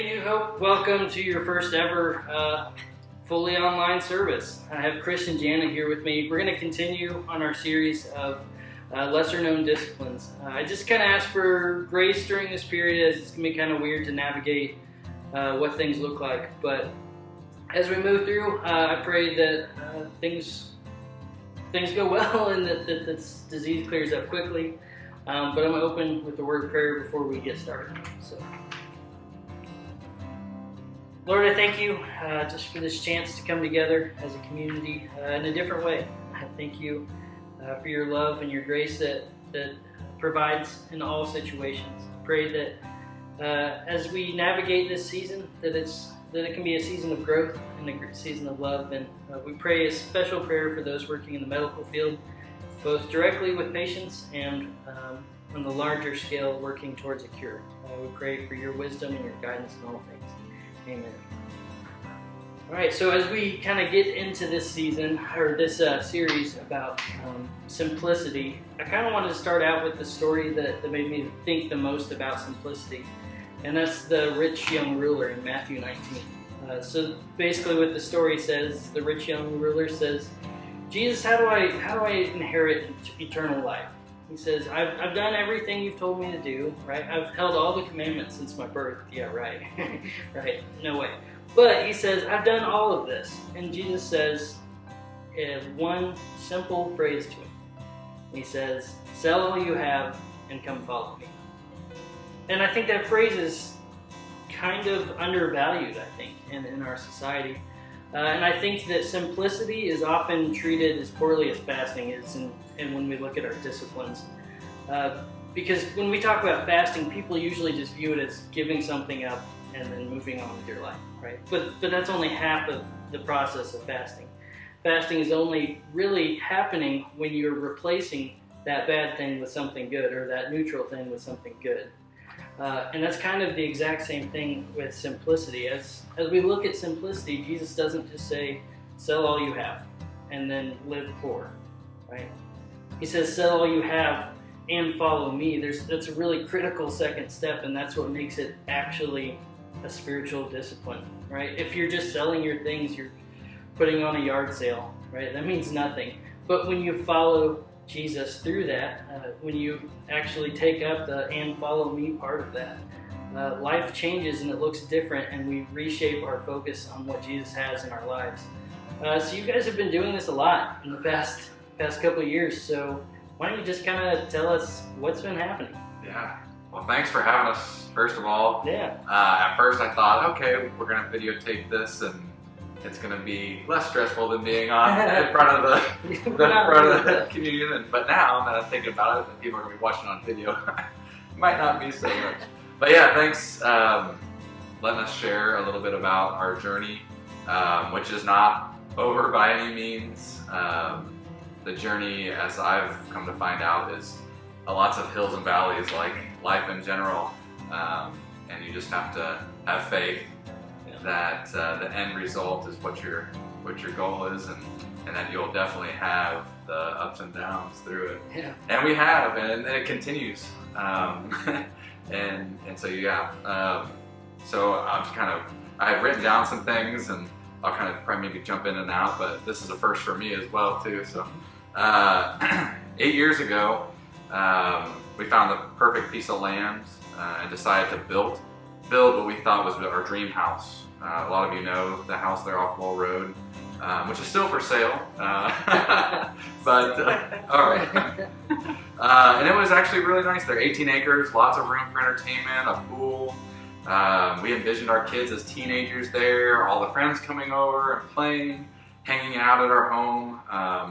Hey, New Hope. Welcome to your first ever fully online service. I have Chris and Jana here with me. We're going to continue on our series of lesser known disciplines. I just kind of ask for grace during this period, as it's going to be kind of weird to navigate what things look like. But as we move through, I pray that things go well and that this disease clears up quickly. But I'm going to open with the word of prayer before we get started. So, Lord, I thank you just for this chance to come together as a community in a different way. I thank you for your love and your grace that provides in all situations. I pray that as we navigate this season, that it can be a season of growth and a season of love. And we pray a special prayer for those working in the medical field, both directly with patients and on the larger scale working towards a cure. We pray for your wisdom and your guidance in all things. Amen. All right, so as we kind of get into this season, or this series about simplicity, I kind of wanted to start out with the story that made me think the most about simplicity, and that's the rich young ruler in Matthew 19. So basically what the story says, the rich young ruler says, Jesus, how do I inherit eternal life? He says, I've done everything you've told me to do, right? I've held all the commandments since my birth. Yeah, right. Right, no way. But he says, I've done all of this. And Jesus says one simple phrase to him. He says, sell all you have and come follow me. And I think that phrase is kind of undervalued, I think, in our society. And I think that simplicity is often treated as poorly as fasting is, and when we look at our disciplines. Because when we talk about fasting, people usually just view it as giving something up and then moving on with your life, right? But that's only half of the process of fasting. Fasting is only really happening when you're replacing that bad thing with something good, or that neutral thing with something good. And that's kind of the exact same thing with simplicity. As we look at simplicity, Jesus doesn't just say, sell all you have and then live poor, right? He says, sell all you have and follow me. That's a really critical second step, and that's what makes it actually a spiritual discipline, right? If you're just selling your things, you're putting on a yard sale, right? That means nothing. But when you follow Jesus through that, when you actually take up the and follow me part of that, life changes and it looks different, and we reshape our focus on what Jesus has in our lives. So you guys have been doing this a lot in the past couple of years, so why don't you just kind of tell us what's been happening? Yeah, well, thanks for having us, first of all. Yeah. At first I thought, okay, we're going to videotape this and it's going to be less stressful than being on in front of the communion. But now that I'm thinking about it, and people are going to be watching on video, it might not be so much. But yeah, thanks letting us share a little bit about our journey, which is not over by any means. The journey, as I've come to find out, is lots of hills and valleys, like life in general. And you just have to have faith that the end result is what your goal is, and that you'll definitely have the ups and downs through it. Yeah. And we have, and it continues. And so yeah. So I've written down some things, and I'll kind of probably maybe jump in and out, but this is a first for me as well too. So 8 years ago, we found the perfect piece of land and decided to build what we thought was our dream house. A lot of you know the house there off Wall Road, which is still for sale. But all right. And it was actually really nice there. 18 acres, lots of room for entertainment, a pool. We envisioned our kids as teenagers there, all the friends coming over and playing, hanging out at our home,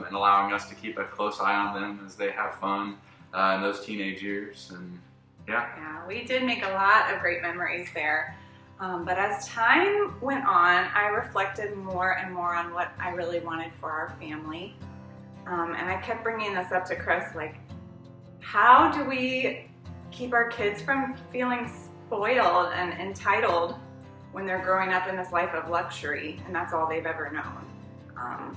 and allowing us to keep a close eye on them as they have fun in those teenage years. And yeah, we did make a lot of great memories there. But as time went on, I reflected more and more on what I really wanted for our family. And I kept bringing this up to Chris, like, how do we keep our kids from feeling spoiled and entitled when they're growing up in this life of luxury and that's all they've ever known?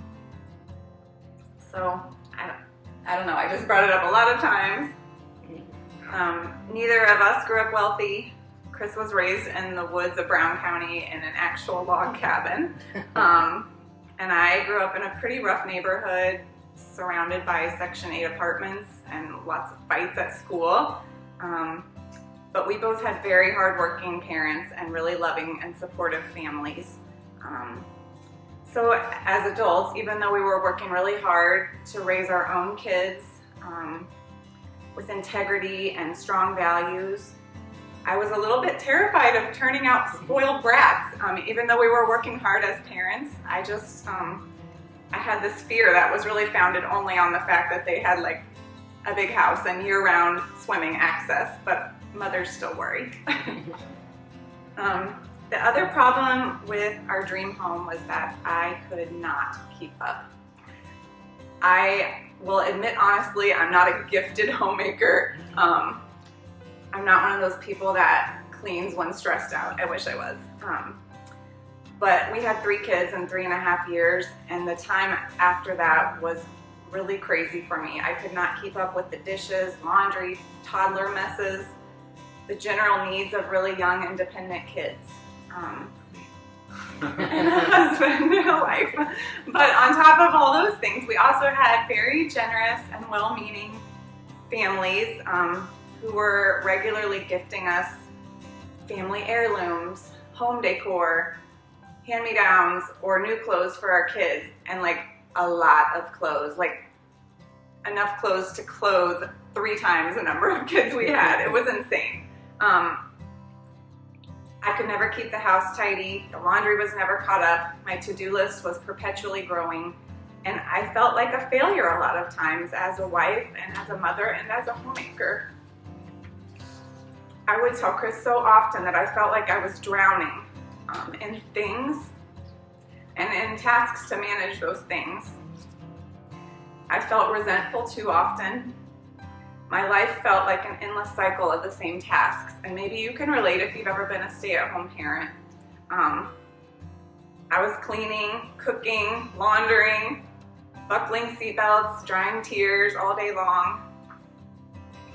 So I don't know, I just brought it up a lot of times. Neither of us grew up wealthy. Chris was raised in the woods of Brown County in an actual log cabin. And I grew up in a pretty rough neighborhood surrounded by Section 8 apartments and lots of fights at school. But we both had very hardworking parents and really loving and supportive families. So as adults, even though we were working really hard to raise our own kids with integrity and strong values, I was a little bit terrified of turning out spoiled brats. Even though we were working hard as parents, I had this fear that was really founded only on the fact that they had like a big house and year-round swimming access, but mothers still worry. The other problem with our dream home was that I could not keep up. I will admit honestly, I'm not a gifted homemaker. I'm not one of those people that cleans when stressed out. I wish I was. But we had 3 kids in 3.5 years, and the time after that was really crazy for me. I could not keep up with the dishes, laundry, toddler messes, the general needs of really young, independent kids. And a husband and a wife. But on top of all those things, we also had very generous and well-meaning families who were regularly gifting us family heirlooms, home decor, hand-me-downs, or new clothes for our kids, and like a lot of clothes, like enough clothes to clothe 3 times the number of kids we had. It was insane. I could never keep the house tidy. The laundry was never caught up. My to-do list was perpetually growing. And I felt like a failure a lot of times as a wife and as a mother and as a homemaker. I would tell Chris so often that I felt like I was drowning in things and in tasks to manage those things. I felt resentful too often. My life felt like an endless cycle of the same tasks, and maybe you can relate if you've ever been a stay-at-home parent. I was cleaning, cooking, laundering, buckling seatbelts, drying tears all day long.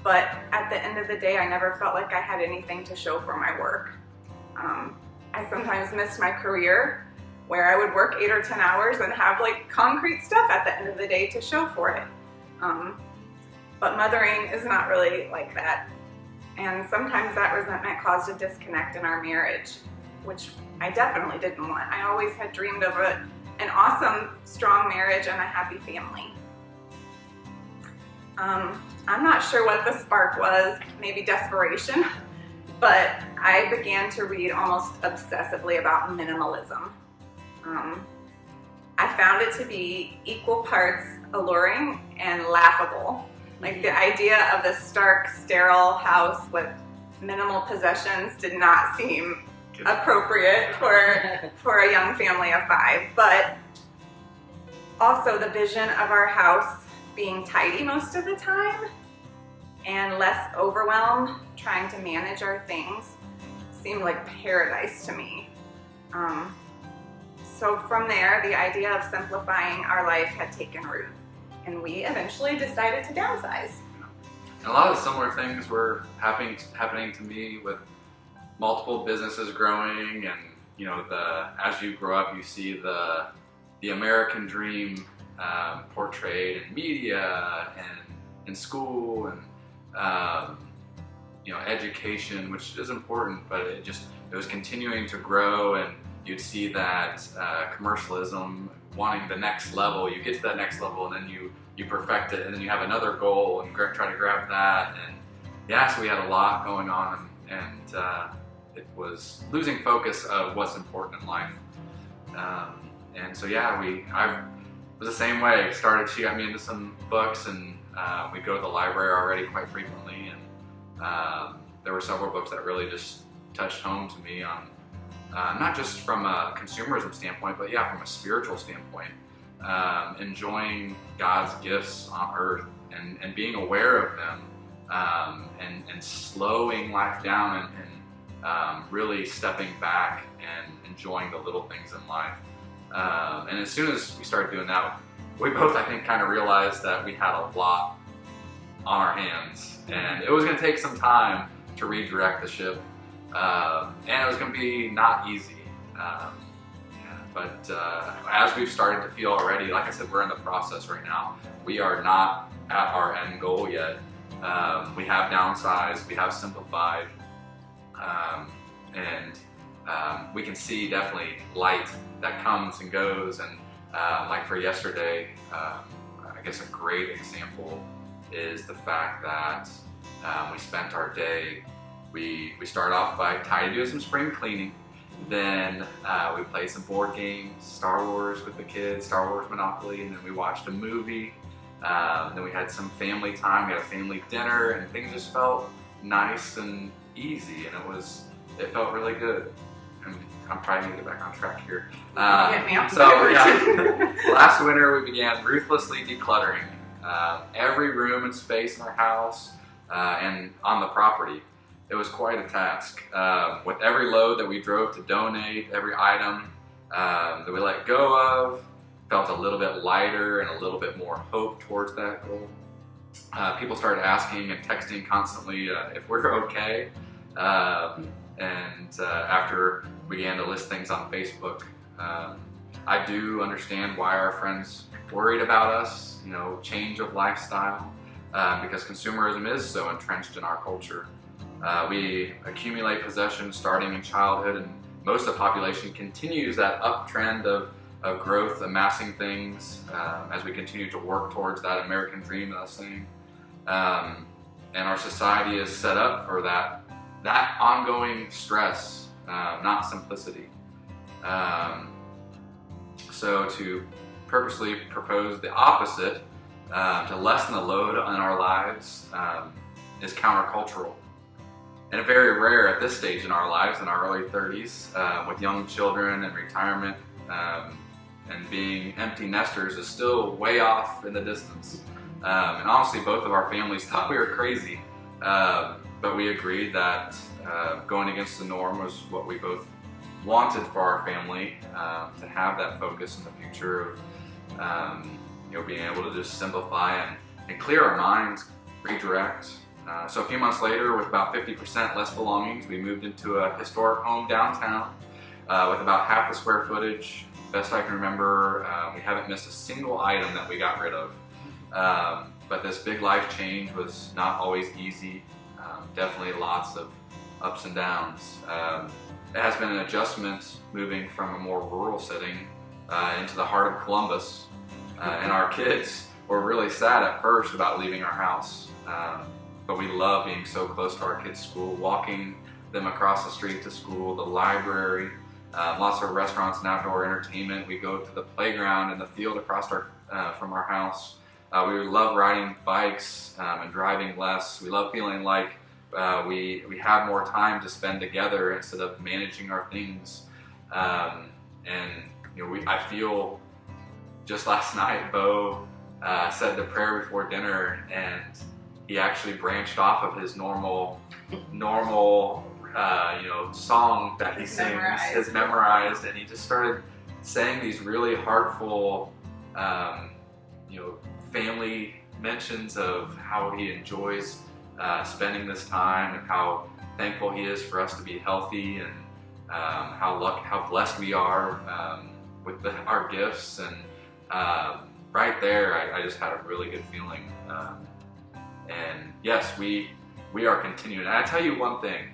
But at the end of the day, I never felt like I had anything to show for my work. I sometimes missed my career, where I would work 8 or 10 hours and have like concrete stuff at the end of the day to show for it. But mothering is not really like that. And sometimes that resentment caused a disconnect in our marriage, which I definitely didn't want. I always had dreamed of an awesome, strong marriage and a happy family. I'm not sure what the spark was, maybe desperation, but I began to read almost obsessively about minimalism. I found it to be equal parts alluring and laughable. Like the idea of the stark, sterile house with minimal possessions did not seem appropriate for a young family of 5. But also the vision of our house being tidy most of the time and less overwhelmed trying to manage our things seemed like paradise to me. So from there, the idea of simplifying our life had taken root, and we eventually decided to downsize. And a lot of similar things were happening to me with multiple businesses growing, and you know, as you grow up, you see the American dream portrayed in media and in school, and you know, education, which is important, but it was continuing to grow, and you'd see that commercialism, wanting the next level. You get to that next level, and then you perfect it, and then you have another goal and try to grab that. And yeah, so we had a lot going on, and it was losing focus of what's important in life. And so yeah, I was the same way. She got me into some books, and we'd go to the library already quite frequently, and there were several books that really just touched home to me on not just from a consumerism standpoint, but yeah, from a spiritual standpoint. Enjoying God's gifts on earth and being aware of them, and slowing life down, and really stepping back and enjoying the little things in life. And as soon as we started doing that, we both, I think, kind of realized that we had a lot on our hands, and it was going to take some time to redirect the ship. And it was going to be not easy. But as we've started to feel already, like I said, we're in the process right now. We are not at our end goal yet. We have downsized, we have simplified, and we can see definitely light that comes and goes. And like for yesterday, I guess a great example is the fact that we spent our day, we started off by doing some spring cleaning. Then we played some board games, Star Wars with the kids, Star Wars Monopoly, and then we watched a movie. Then we had some family time, we had a family dinner, and things just felt nice and easy, and it felt really good. And I'm trying to get back on track here. Get me off the last winter we began ruthlessly decluttering every room and space in our house and on the property. It was quite a task. With every load that we drove to donate, every item that we let go of, felt a little bit lighter and a little bit more hope towards that goal. People started asking and texting constantly if we're okay. And after we began to list things on Facebook, I do understand why our friends worried about us, change of lifestyle, because consumerism is so entrenched in our culture. We accumulate possessions starting in childhood, and most of the population continues that uptrend of growth, amassing things as we continue to work towards that American dream that I was saying. And our society is set up for that ongoing stress, not simplicity. So to purposely propose the opposite, to lessen the load on our lives, is countercultural. And very rare at this stage in our lives, in our early 30s, with young children and retirement, and being empty nesters is still way off in the distance. And honestly, both of our families thought we were crazy, but we agreed that going against the norm was what we both wanted for our family, to have that focus in the future of being able to just simplify and clear our minds, redirect. So a few months later, with about 50% less belongings, we moved into a historic home downtown with about half the square footage. Best I can remember, we haven't missed a single item that we got rid of. But this big life change was not always easy. Definitely lots of ups and downs. It has been an adjustment moving from a more rural setting into the heart of Columbus. And our kids were really sad at first about leaving our house. But we love being so close to our kids' school, walking them across the street to school, the library, lots of restaurants and outdoor entertainment. We go to the playground and the field across from our house. We love riding bikes and driving less. We love feeling like we have more time to spend together instead of managing our things. I feel just last night, Bo said the prayer before dinner, and he actually branched off of his normal song that he sings, is memorized, and he just started saying these really heartful, family mentions of how he enjoys spending this time and how thankful he is for us to be healthy, and how blessed we are with our gifts. And right there, I just had a really good feeling. And yes, we are continuing. And I tell you one thing,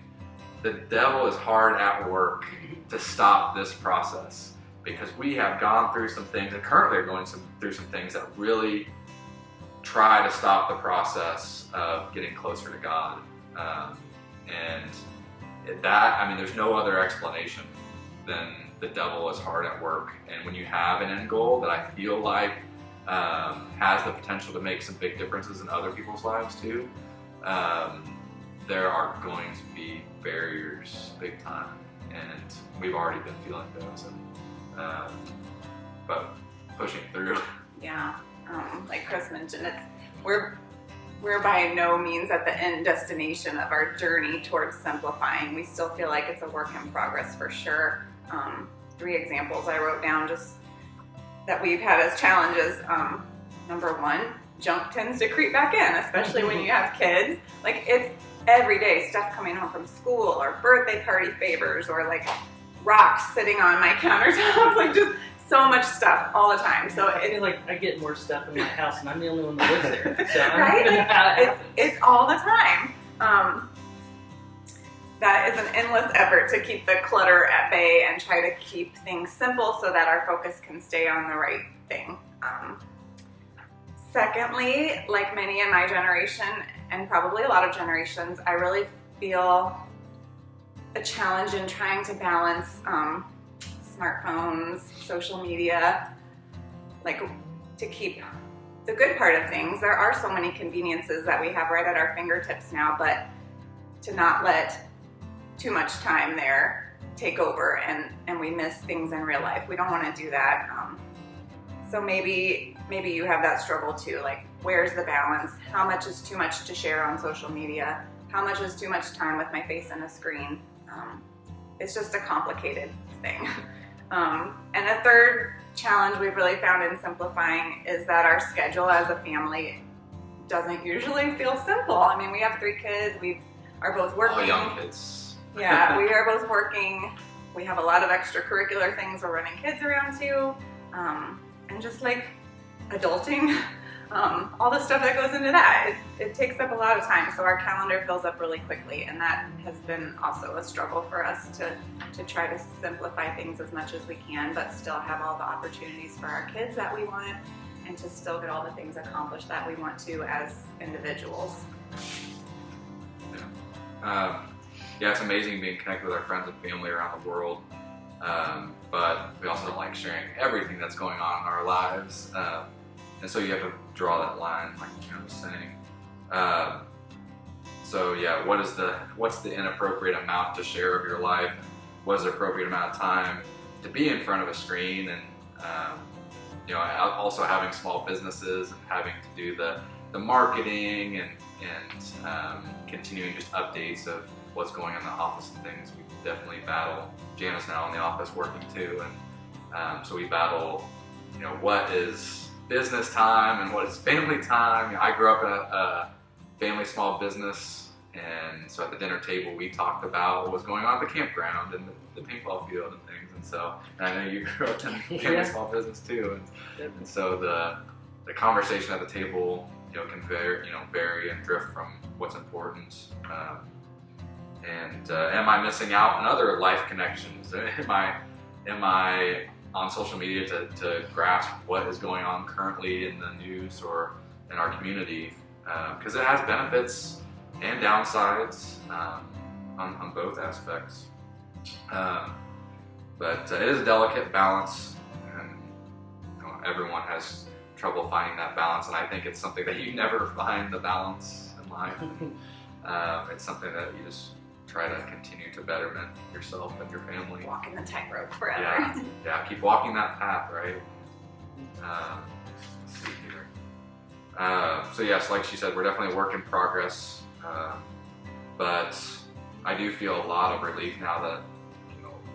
the devil is hard at work to stop this process, because we have gone through some things and currently are going through some things that really try to stop the process of getting closer to God. There's no other explanation than the devil is hard at work. And when you have an end goal that I feel like has the potential to make some big differences in other people's lives too, there are going to be barriers big time, and we've already been feeling those, but pushing through. Yeah, like Chris mentioned, we're by no means at the end destination of our journey towards simplifying. We still feel like it's a work in progress for sure. 3 examples I wrote down just that we've had as challenges. Number 1, junk tends to creep back in, especially when you have kids. Like, every day stuff coming home from school or birthday party favors or like rocks sitting on my countertops, like just so much stuff all the time. So I it's feel like I get more stuff in my house, and I'm the only one that lives there. So right? It's all the time. That is an endless effort to keep the clutter at bay and try to keep things simple so that our focus can stay on the right thing. Secondly, like many in my generation and probably a lot of generations, I really feel a challenge in trying to balance smartphones, social media, like to keep the good part of things. There are so many conveniences that we have right at our fingertips now, but to not let too much time there take over and we miss things in real life. We don't want to do that. So maybe you have that struggle too, like where's the balance? How much is too much to share on social media? How much is too much time with my face in a screen? It's just a complicated thing. And a third challenge we've really found in simplifying is that our schedule as a family doesn't usually feel simple. I mean, we have 3 kids, we are both working. All young kids. Yeah, we are both working. We have a lot of extracurricular things we're running kids around to. And just like adulting, all the stuff that goes into that, it takes up a lot of time. So our calendar fills up really quickly, and that has been also a struggle for us to try to simplify things as much as we can, but still have all the opportunities for our kids that we want, and to still get all the things accomplished that we want to as individuals. Yeah, it's amazing being connected with our friends and family around the world, but we also don't like sharing everything that's going on in our lives, and so you have to draw that line, like Jana was saying. So yeah, what's the inappropriate amount to share of your life? What is the appropriate amount of time to be in front of a screen? And also having small businesses and having to do the marketing and continuing just updates of what's going on in the office and things. We definitely battle. Jana's now in the office working too, and so we battle, what is business time and what is family time. I grew up in a family small business, and so at the dinner table we talked about what was going on at the campground and the paintball field and things. And I know you grew up in a family small business too, and so the conversation at the table can vary and drift from what's important. Am I missing out on other life connections? Am I on social media to grasp what is going on currently in the news or in our community? Because it has benefits and downsides on both aspects. But it is a delicate balance, and everyone has trouble finding that balance, and I think it's something that you never find the balance in life. It's something that you just try to continue to betterment yourself and your family. Walking the tightrope forever. Yeah, keep walking that path, right? Let's see here. So yes, like she said, we're definitely a work in progress, but I do feel a lot of relief now that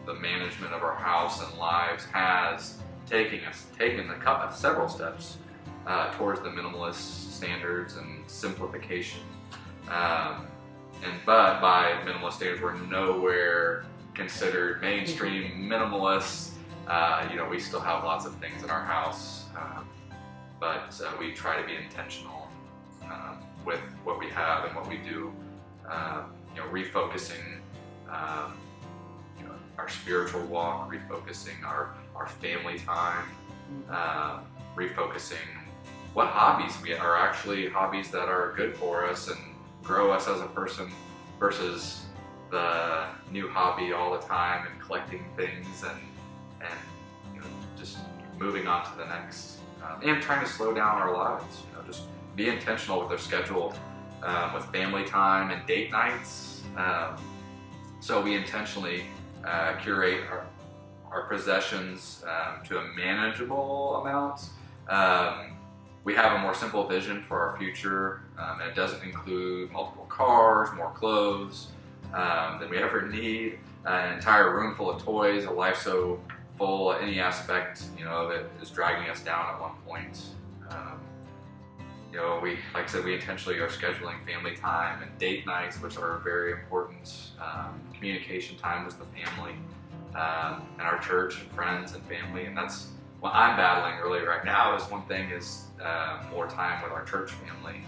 the management of our house and lives has taken several steps towards the minimalist standards and simplification. But by minimalist standards, we're nowhere considered mainstream minimalists. We still have lots of things in our house, but we try to be intentional with what we have and what we do. Refocusing our spiritual walk, refocusing our family time, refocusing what hobbies are actually hobbies that are good for us and grow us as a person, versus the new hobby all the time and collecting things and just moving on to the next, and trying to slow down our lives. Just be intentional with our schedule, with family time and date nights. So we intentionally curate our possessions to a manageable amount. We have a more simple vision for our future, and it doesn't include multiple cars, more clothes than we ever need, an entire room full of toys, a life so full any aspect that is dragging us down at one point. we, like I said, we intentionally are scheduling family time and date nights, which are very important. Communication time with the family, and our church and friends and family, and that's what I'm battling really right now. Is one thing is more time with our church family,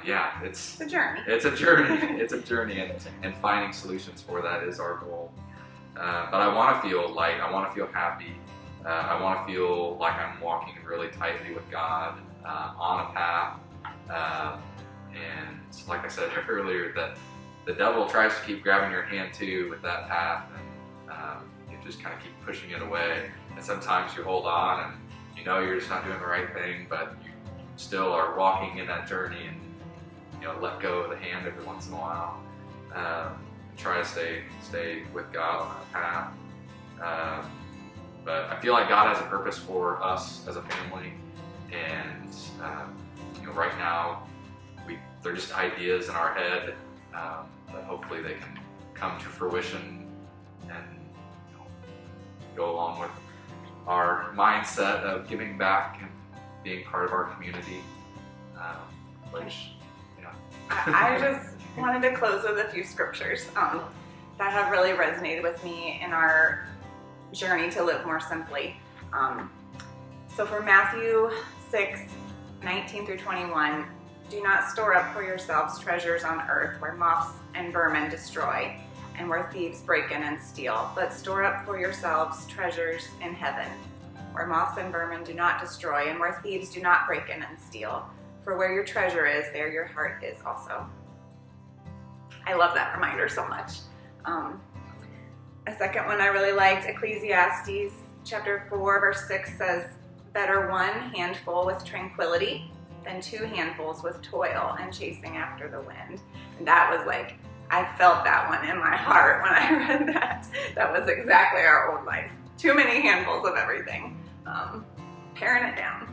yeah, it's a journey. It's a journey. It's a journey, and finding solutions for that is our goal. But I want to feel light. I want to feel happy. I want to feel like I'm walking really tightly with God on a path. And like I said earlier, that the devil tries to keep grabbing your hand too with that path, and you just kind of keep pushing it away. And sometimes you hold on, and you're just not doing the right thing, but you still are walking in that journey, and let go of the hand every once in a while. Try to stay with God on that path. But I feel like God has a purpose for us as a family, and right now they're just ideas in our head, but hopefully they can come to fruition and go along with our mindset of giving back and being part of our community. I just wanted to close with a few scriptures that have really resonated with me in our journey to live more simply. So for Matthew 6:19 through 21, do not store up for yourselves treasures on earth where moths and vermin destroy and where thieves break in and steal, but store up for yourselves treasures in heaven where moths and vermin do not destroy and where thieves do not break in and steal. For where your treasure is, there your heart is also. I love that reminder so much. A second one I really liked, Ecclesiastes chapter 4 verse 6 says, better one handful with tranquility than two handfuls with toil and chasing after the wind. And that was I felt that one in my heart when I read that. That was exactly our old life. Too many handfuls of everything. Paring it down.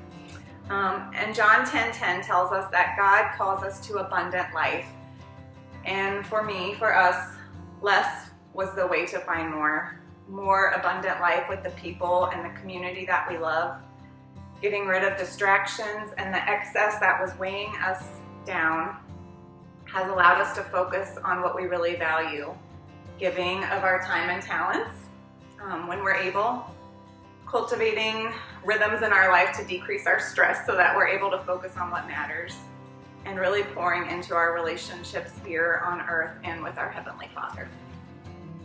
And John 10:10 tells us that God calls us to abundant life. And for us, less was the way to find more abundant life with the people and the community that we love. Getting rid of distractions and the excess that was weighing us down has allowed us to focus on what we really value. Giving of our time and talents when we're able. Cultivating rhythms in our life to decrease our stress so that we're able to focus on what matters, and really pouring into our relationships here on earth and with our Heavenly Father.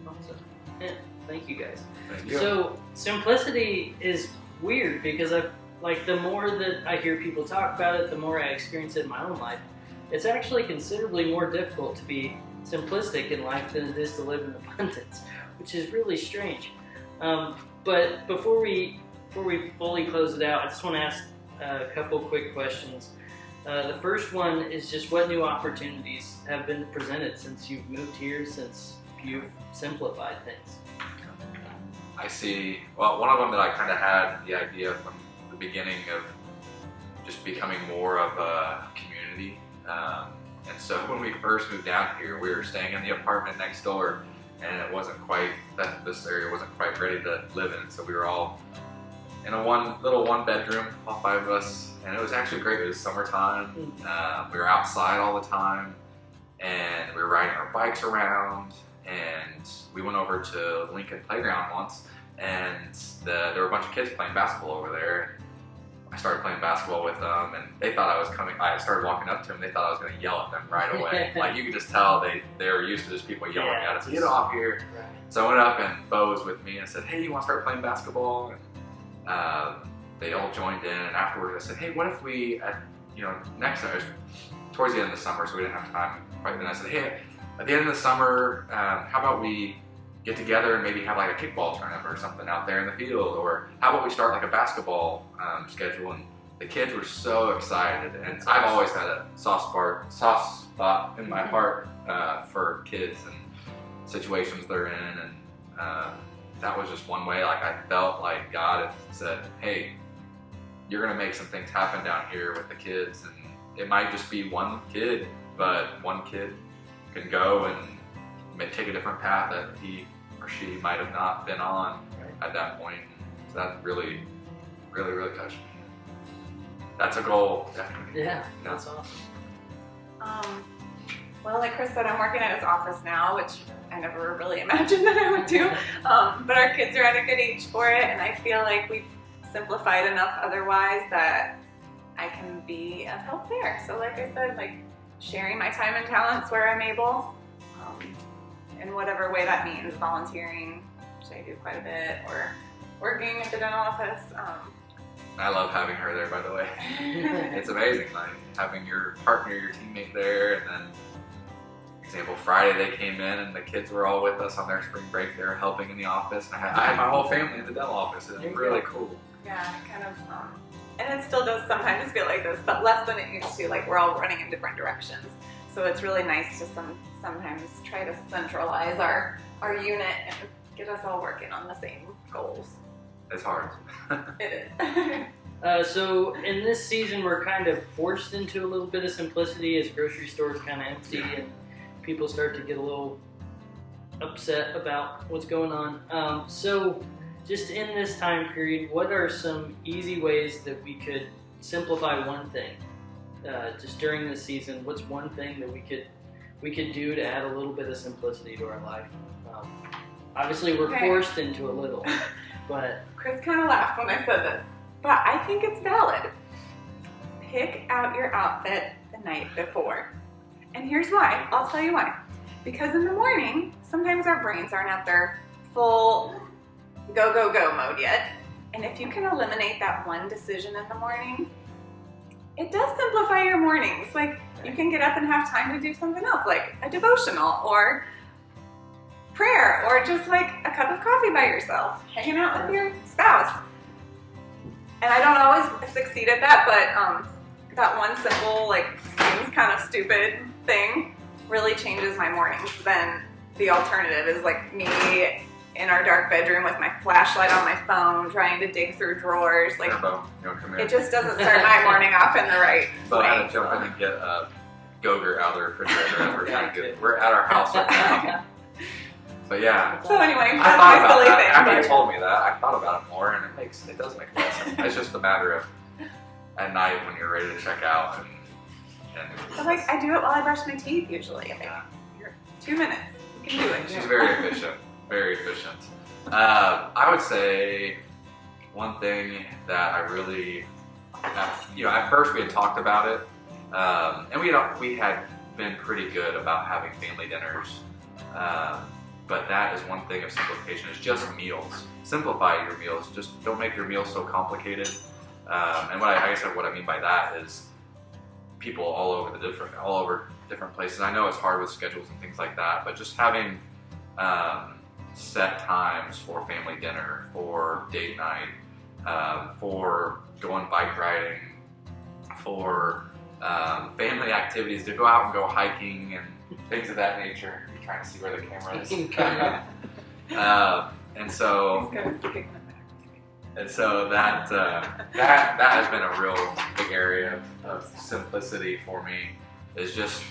Awesome. Yeah, thank you guys. Thank you. So simplicity is weird because the more that I hear people talk about it, the more I experience it in my own life. It's actually considerably more difficult to be simplistic in life than it is to live in abundance, which is really strange. But before we fully close it out, I just want to ask a couple quick questions. The first one is just what new opportunities have been presented since you've moved here, since you've simplified things? I see. Well, one of them that I kind of had the idea from the beginning of just becoming more of a community. And so when we first moved down here, we were staying in the apartment next door, and it wasn't quite, this area wasn't quite ready to live in. So we were all in a one bedroom, all five of us, and it was actually great. It was summertime. We were outside all the time, and we were riding our bikes around, and we went over to Lincoln Playground once, and there were a bunch of kids playing basketball over there. I started playing basketball with them, and they thought I was coming. I started walking up to them. They thought I was going to yell at them right away. Like, you could just tell they were used to just people yelling at us, "Get off here!" Right. So I went up, and Bo was with me, and I said, "Hey, you want to start playing basketball?" And they all joined in. And afterwards, I said, "Hey, what if we, next time?" It was towards the end of the summer, so we didn't have time. Right then, I said, "Hey, at the end of the summer, how about we get together and maybe have like a kickball tournament or something out there in the field, or how about we start like a basketball schedule?" And the kids were so excited, and I've always had a soft spot in my heart for kids and situations they're in, and that was just one way. Like, I felt like God had said, "Hey, you're gonna make some things happen down here with the kids, and it might just be one kid, but one kid can go and may take a different path that he or she might have not been on at that point." So that really, really, really touched me. that's a goal, definitely. Yeah, that's awesome. Well, like Chris said, I'm working at his office now, which I never really imagined that I would do. But our kids are at a good age for it, and I feel like we've simplified enough otherwise that I can be of help there. So like I said, like sharing my time and talents where I'm able, in whatever way that means, volunteering, which I do quite a bit, or working at the dental office. I love having her there, by the way. It's amazing, like having your partner, your teammate there, and then, for example, Friday they came in and the kids were all with us on their spring break. They were helping in the office, and I had my whole family in the dental office. It was really cool. Yeah, kind of, and it still does sometimes feel like this, but less than it used to. Like we're all running in different directions, so it's really nice to sometimes try to centralize our unit and get us all working on the same goals. It's hard. It is. So in this season, we're kind of forced into a little bit of simplicity as grocery stores kind of empty and people start to get a little upset about what's going on. So just in this time period, what are some easy ways that we could simplify one thing? Just during this season, what's one thing that we could do to add a little bit of simplicity to our life? Obviously, we're forced into a little, but Chris kind of laughed when I said this, but I think it's valid. Pick out your outfit the night before. And here's why. I'll tell you why. Because in the morning, sometimes our brains aren't at their full go, go, go mode yet. And if you can eliminate that one decision in the morning, it does simplify your mornings. Like you can get up and have time to do something else, like a devotional or prayer, or just like a cup of coffee by yourself, hanging out with your spouse. And I don't always succeed at that, but that one simple, like, seems kind of stupid thing really changes my mornings. Then the alternative is like me in our dark bedroom with my flashlight on my phone, trying to dig through drawers. Like, it just doesn't start my morning off in the right So way. I had to jump in and get a Go-Gurt out of the refrigerator as we're trying to we're at our house right now. But yeah. So anyway, I that's thought my about silly that. thing. After you told me that, I thought about it more, and it does make sense. It's just a matter of at night when you're ready to check out, and So like I do it while I brush my teeth usually. Like, you're 2 minutes. You can do it. she's very efficient. Very efficient. I would say one thing that I really, at first we had talked about it, and we had been pretty good about having family dinners. But that is one thing of simplification, is just meals. Simplify your meals. Just don't make your meals so complicated. And what I mean by that is people all over different places. I know it's hard with schedules and things like that, but just having set times for family dinner, for date night, for going bike riding, for family activities, to go out and go hiking and things of that nature. I'm trying to see where the camera is. And so that has been a real big area of simplicity for me, is just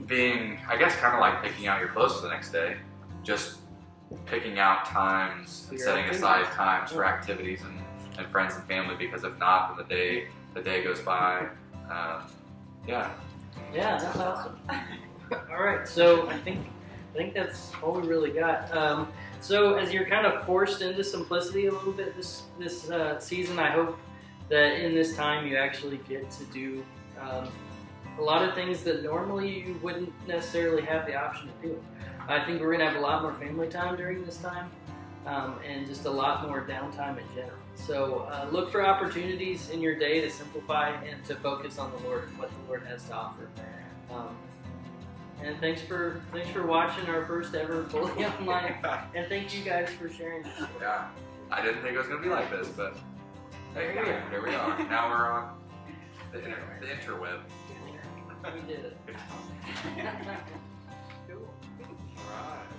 being, I guess, kind of like picking out your clothes for the next day. Just picking out times and setting aside times for activities and friends and family, because if not, then the day goes by. Yeah, that's awesome. All right, so I think that's all we really got. So as you're kind of forced into simplicity a little bit this season, I hope that in this time you actually get to do a lot of things that normally you wouldn't necessarily have the option to do. I think we're going to have a lot more family time during this time, and just a lot more downtime in general. So look for opportunities in your day to simplify and to focus on the Lord and what the Lord has to offer. And thanks for watching our first ever fully online. And thank you guys for sharing this. Yeah, I didn't think it was going to be like this, but hey, here we are. Now we're on the interweb. We did it. Cool. All right.